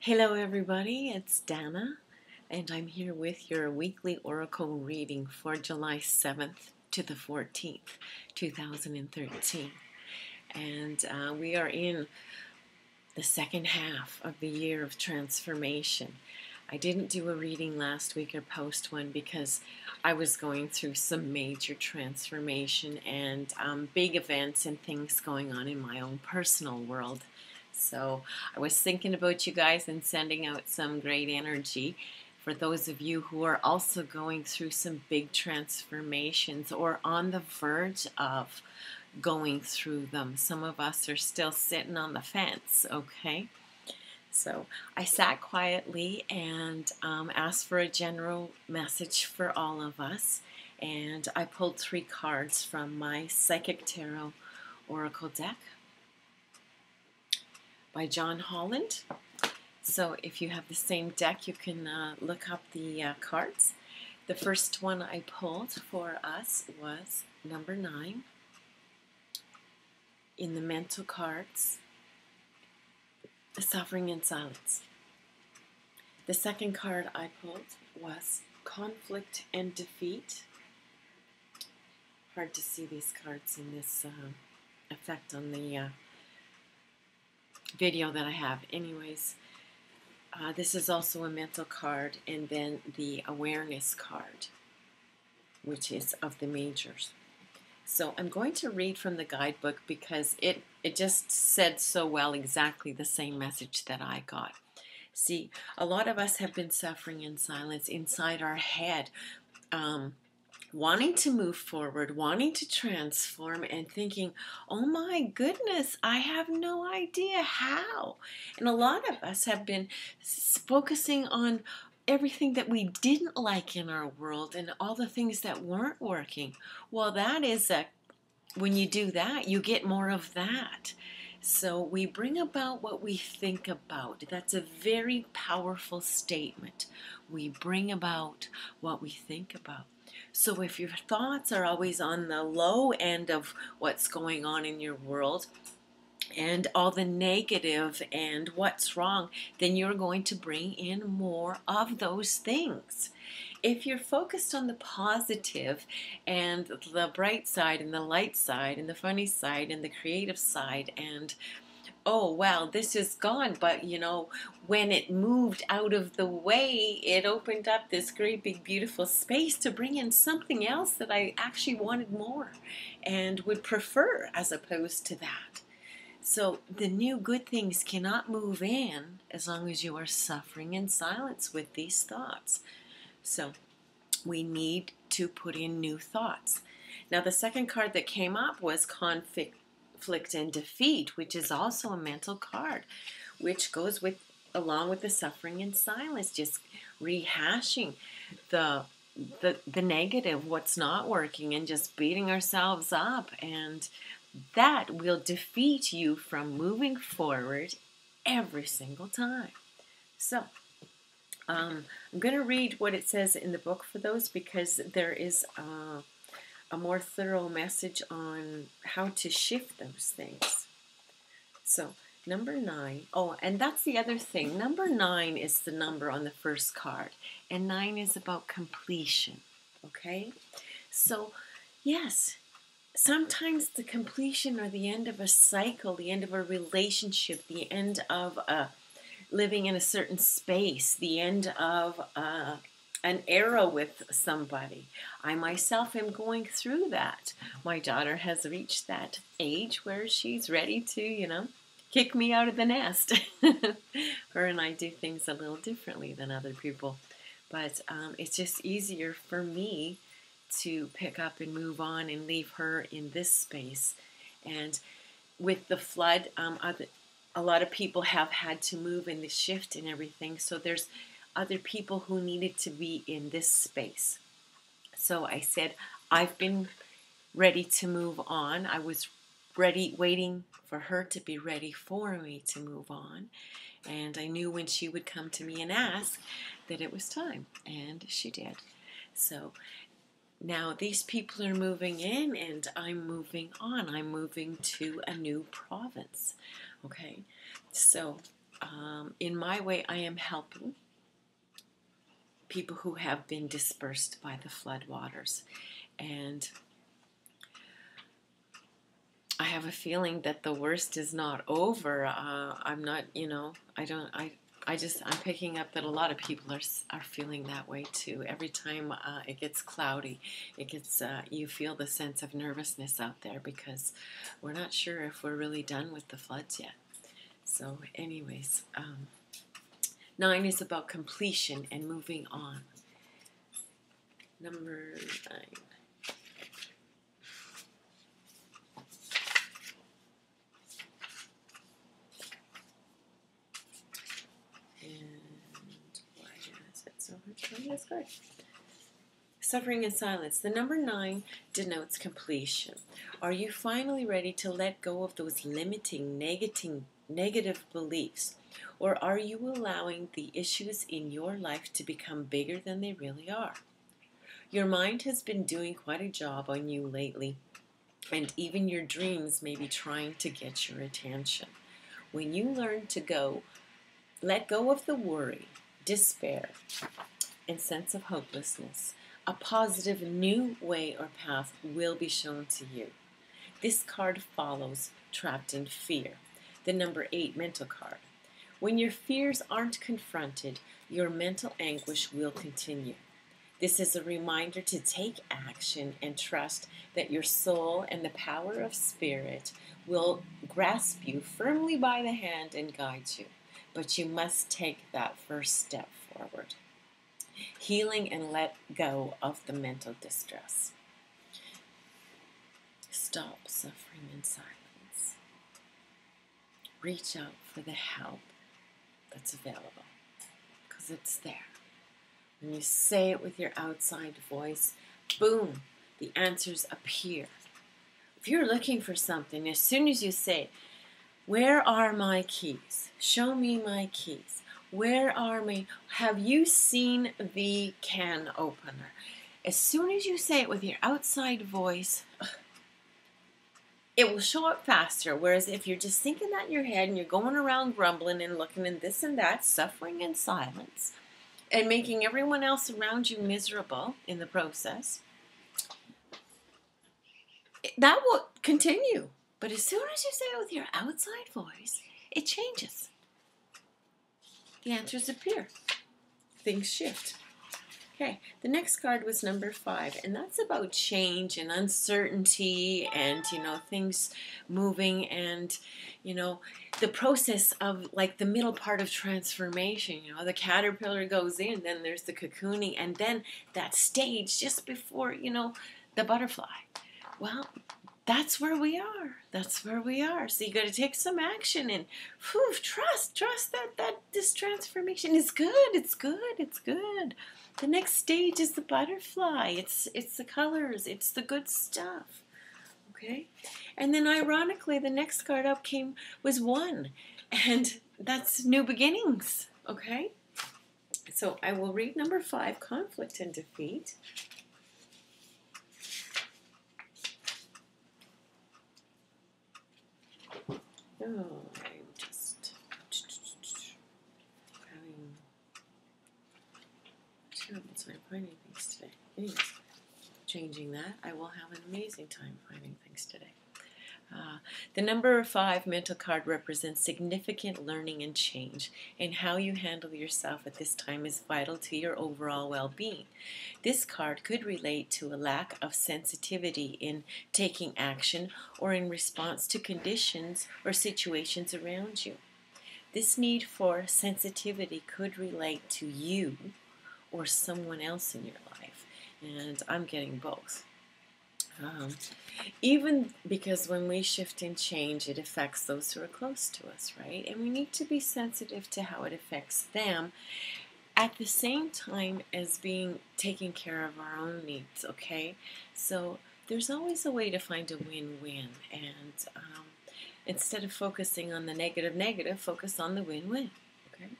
Hello everybody, it's Dana, and I'm here with your weekly oracle reading for July 7th to the 14th, 2013. And we are in the second half of the year of transformation. I didn't do a reading last week or post one because I was going through some major transformation and big events and things going on in my own personal world. So I was thinking about you guys and sending out some great energy for those of you who are also going through some big transformations or on the verge of going through them. Some of us are still sitting on the fence, okay? So I sat quietly and asked for a general message for all of us. And I pulled 3 cards from my Psychic Tarot Oracle deck by John Holland. So if you have the same deck, you can look up the cards. The first one I pulled for us was number 9 in the mental cards, Suffering in Silence. The second card I pulled was Conflict and Defeat. Hard to see these cards in this effect on the video that I have. Anyways, this is also a mental card, and then the awareness card, which is of the majors. So I'm going to read from the guidebook because it just said so well exactly the same message that I got. See, a lot of us have been suffering in silence inside our head, wanting to move forward, wanting to transform, and thinking, oh my goodness, I have no idea how. And a lot of us have been focusing on everything that we didn't like in our world and all the things that weren't working. Well, that is when you do that, you get more of that. So we bring about what we think about. That's a very powerful statement. We bring about what we think about. So if your thoughts are always on the low end of what's going on in your world and all the negative and what's wrong, then you're going to bring in more of those things. If you're focused on the positive and the bright side and the light side and the funny side and the creative side and oh wow, this is gone, but you know, when it moved out of the way, it opened up this great big beautiful space to bring in something else that I actually wanted more and would prefer as opposed to that. So the new good things cannot move in as long as you are suffering in silence with these thoughts. So we need to put in new thoughts. Now the second card that came up was Conflict and Defeat, which is also a mental card, which goes along with the suffering in silence, just rehashing the negative, what's not working, and just beating ourselves up, and that will defeat you from moving forward every single time. So I'm going to read what it says in the book for those because there is a more thorough message on how to shift those things. So number 9, oh, and that's the other thing. Number 9 is the number on the first card, and 9 is about completion, okay? So yes, sometimes the completion or the end of a cycle, the end of a relationship, the end of living in a certain space, the end of an era with somebody. I myself am going through that. My daughter has reached that age where she's ready to, kick me out of the nest. Her and I do things a little differently than other people. But it's just easier for me to pick up and move on and leave her in this space. And with the flood, a lot of people have had to move in the shift and everything. So there's other people who needed to be in this space. So I said, I've been ready to move on. I was ready, waiting for her to be ready for me to move on. And I knew when she would come to me and ask that it was time. And she did. So now these people are moving in and I'm moving on. I'm moving to a new province. Okay, so in my way, I am helping people who have been dispersed by the flood waters. And I have a feeling that the worst is not over. I'm not, I'm picking up that a lot of people are feeling that way too. Every time it gets cloudy, you feel the sense of nervousness out there because we're not sure if we're really done with the floods yet. So anyways, 9 is about completion and moving on. Number 9. That's good. Suffering in silence. The number 9 denotes completion. Are you finally ready to let go of those limiting, negative beliefs? Or are you allowing the issues in your life to become bigger than they really are? Your mind has been doing quite a job on you lately, and even your dreams may be trying to get your attention. When you learn to let go of the worry, despair, and sense of hopelessness, a positive new way or path will be shown to you. This card follows trapped in fear. The number 8 mental card. When your fears aren't confronted, your mental anguish will continue. This is a reminder to take action and trust that your soul and the power of spirit will grasp you firmly by the hand and guide you. But you must take that first step forward. Healing and let go of the mental distress. Stop suffering in silence. Reach out for the help that's available, because it's there. When you say it with your outside voice, boom, the answers appear. If you're looking for something, as soon as you say, where are my keys? Show me my keys. Where are my... Have you seen the can opener? As soon as you say it with your outside voice, it will show up faster. Whereas if you're just thinking that in your head and you're going around grumbling and looking and this and that, suffering in silence, and making everyone else around you miserable in the process, that will continue. But as soon as you say it with your outside voice, it changes. The answers appear. Things shift. Okay, the next card was number 5, and that's about change and uncertainty and, things moving and, the process of, like, the middle part of transformation. The caterpillar goes in, then there's the cocooning, and then that stage just before, the butterfly. Well, that's where we are. That's where we are. So you got to take some action and trust that this transformation is good. It's good. It's good. The next stage is the butterfly. It's the colors. It's the good stuff. Okay? And then ironically, the next card up was 1. And that's new beginnings. Okay? So I will read number 5, conflict and defeat. Oh, I'm just having a terrible time finding things today. Anyways, changing that, I will have an amazing time finding things today. The number 5 mental card represents significant learning and change, and how you handle yourself at this time is vital to your overall well-being. This card could relate to a lack of sensitivity in taking action or in response to conditions or situations around you. This need for sensitivity could relate to you or someone else in your life, and I'm getting both. Even because when we shift and change, it affects those who are close to us, right? And we need to be sensitive to how it affects them at the same time as taking care of our own needs, okay? So there's always a way to find a win-win, and instead of focusing on the negative, focus on the win-win, okay?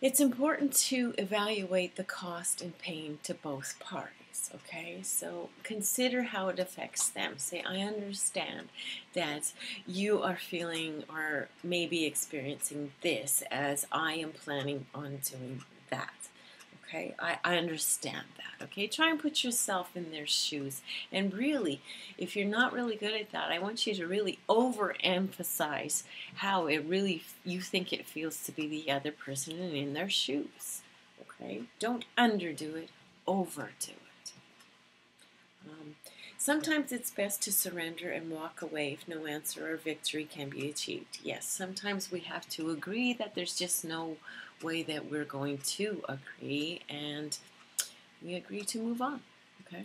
It's important to evaluate the cost and pain to both parties, okay? So consider how it affects them. Say, I understand that you are feeling or maybe experiencing this as I am planning on doing that. Okay, I understand that. Okay, try and put yourself in their shoes. And really, if you're not really good at that, I want you to really overemphasize how it really you think it feels to be the other person and in their shoes. Okay, don't underdo it, overdo it. Sometimes it's best to surrender and walk away if no answer or victory can be achieved. Yes, sometimes we have to agree that there's just no way that we're going to agree, and we agree to move on. Okay.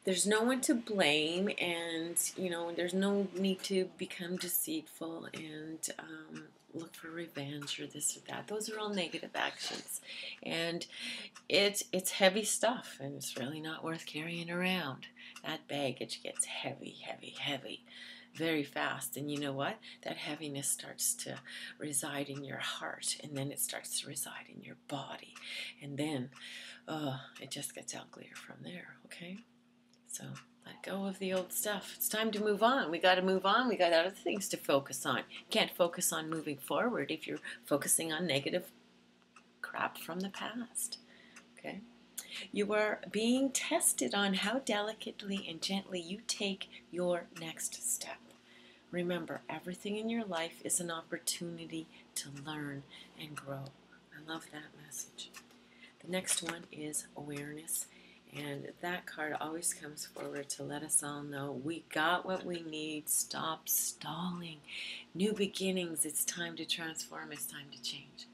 There's no one to blame, and there's no need to become deceitful and look for revenge or this or that. Those are all negative actions, and it's heavy stuff, and it's really not worth carrying around. That baggage gets heavy, heavy, heavy very fast, and you know what? That heaviness starts to reside in your heart, and then it starts to reside in your body, and then it just gets uglier from there. Okay. So let go of the old stuff. It's time to move on. We got to move on. We got other things to focus on. You can't focus on moving forward if you're focusing on negative crap from the past. Okay? You are being tested on how delicately and gently you take your next step. Remember, everything in your life is an opportunity to learn and grow. I love that message. The next one is awareness. And that card always comes forward to let us all know we got what we need. Stop stalling. New beginnings. It's time to transform. It's time to change.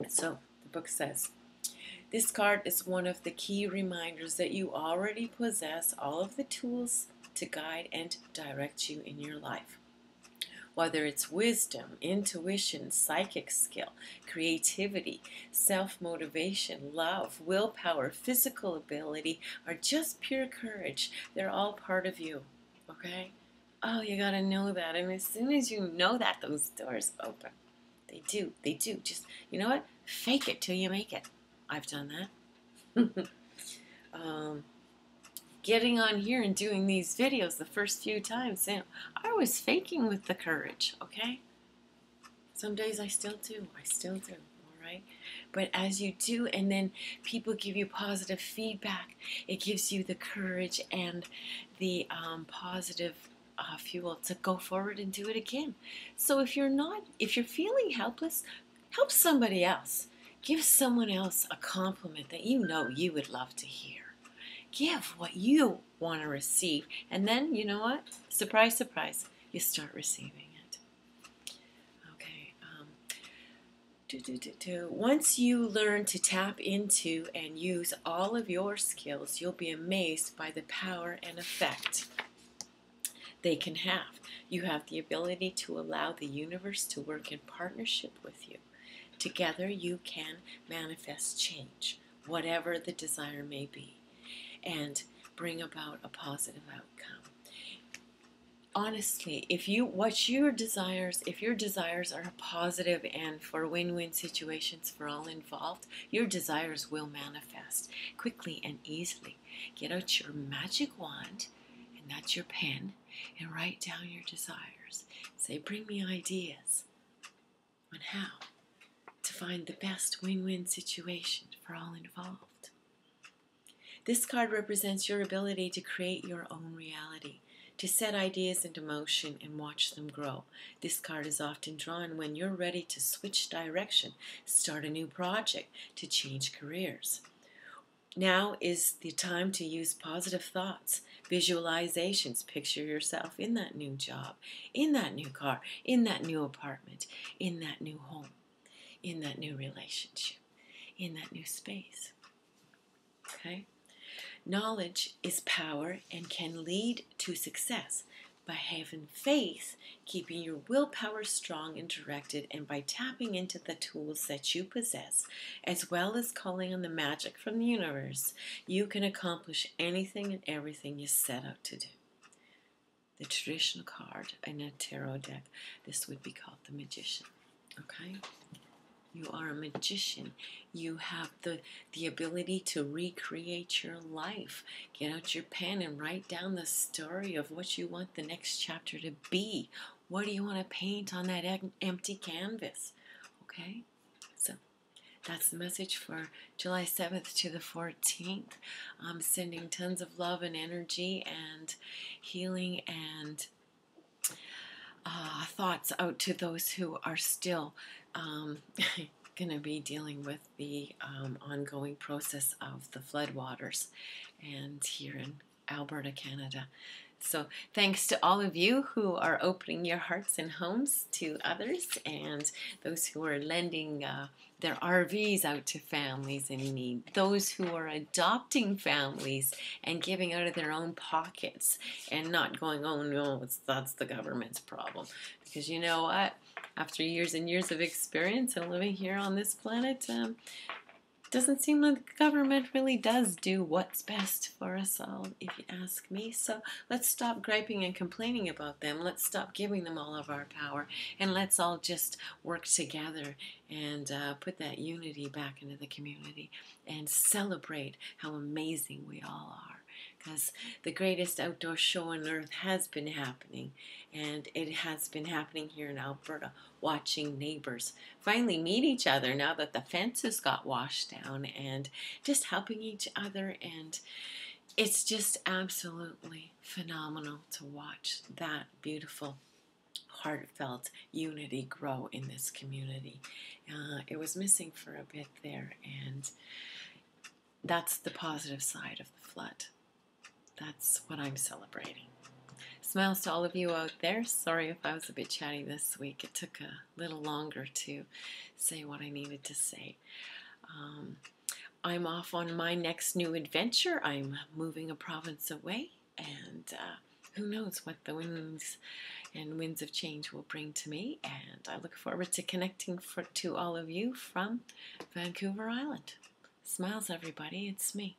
So the book says, this card is one of the key reminders that you already possess all of the tools to guide and direct you in your life. Whether it's wisdom, intuition, psychic skill, creativity, self-motivation, love, willpower, physical ability, or just pure courage, they're all part of you, okay? Oh, you gotta know that, and as soon as you know that, those doors open. They do. Just, you know what? Fake it till you make it. I've done that. Getting on here and doing these videos the first few times, I was faking with the courage, okay? Some days I still do, all right? But as you do, and then people give you positive feedback, it gives you the courage and the positive fuel to go forward and do it again. So if you're feeling helpless, help somebody else. Give someone else a compliment that you know you would love to hear. Give what you want to receive, and then you know what? Surprise, surprise, you start receiving it. Okay. Once you learn to tap into and use all of your skills, you'll be amazed by the power and effect they can have. You have the ability to allow the universe to work in partnership with you. Together, you can manifest change, whatever the desire may be, and bring about a positive outcome. Honestly, if your desires are positive and for win-win situations for all involved, your desires will manifest quickly and easily. Get out your magic wand, and that's your pen, and write down your desires. Say, bring me ideas on how to find the best win-win situation for all involved. This card represents your ability to create your own reality, to set ideas into motion and watch them grow. This card is often drawn when you're ready to switch direction, start a new project, to change careers. Now is the time to use positive thoughts, visualizations. Picture yourself in that new job, in that new car, in that new apartment, in that new home, in that new relationship, in that new space. Okay? Knowledge is power and can lead to success by having faith, keeping your willpower strong and directed, and by tapping into the tools that you possess, as well as calling on the magic from the universe. You can accomplish anything and everything you set out to do. the traditional card in a tarot deck, this would be called the Magician. Okay? You are a magician. You have the ability to recreate your life. Get out your pen and write down the story of what you want the next chapter to be. What do you want to paint on that empty canvas? Okay? So that's the message for July 7th to the 14th. I'm sending tons of love and energy and healing and thoughts out to those who are still going to be dealing with the ongoing process of the floodwaters and here in Alberta, Canada. So thanks to all of you who are opening your hearts and homes to others, and those who are lending their RVs out to families in need, those who are adopting families and giving out of their own pockets and not going, oh no, that's the government's problem. Because you know what? After years and years of experience and living here on this planet, doesn't seem like the government really does do what's best for us all, if you ask me. So let's stop griping and complaining about them. Let's stop giving them all of our power. And let's all just work together and put that unity back into the community and celebrate how amazing we all are. Because the greatest outdoor show on earth has been happening, and it has been happening here in Alberta, watching neighbors finally meet each other now that the fences got washed down, and just helping each other, and it's just absolutely phenomenal to watch that beautiful heartfelt unity grow in this community. It was missing for a bit there, and that's the positive side of the flood. That's what I'm celebrating. Smiles to all of you out there. Sorry if I was a bit chatty this week. It took a little longer to say what I needed to say. I'm off on my next new adventure. I'm moving a province away, and who knows what the winds of change will bring to me. And I look forward to connecting to all of you from Vancouver Island. Smiles, everybody. It's me.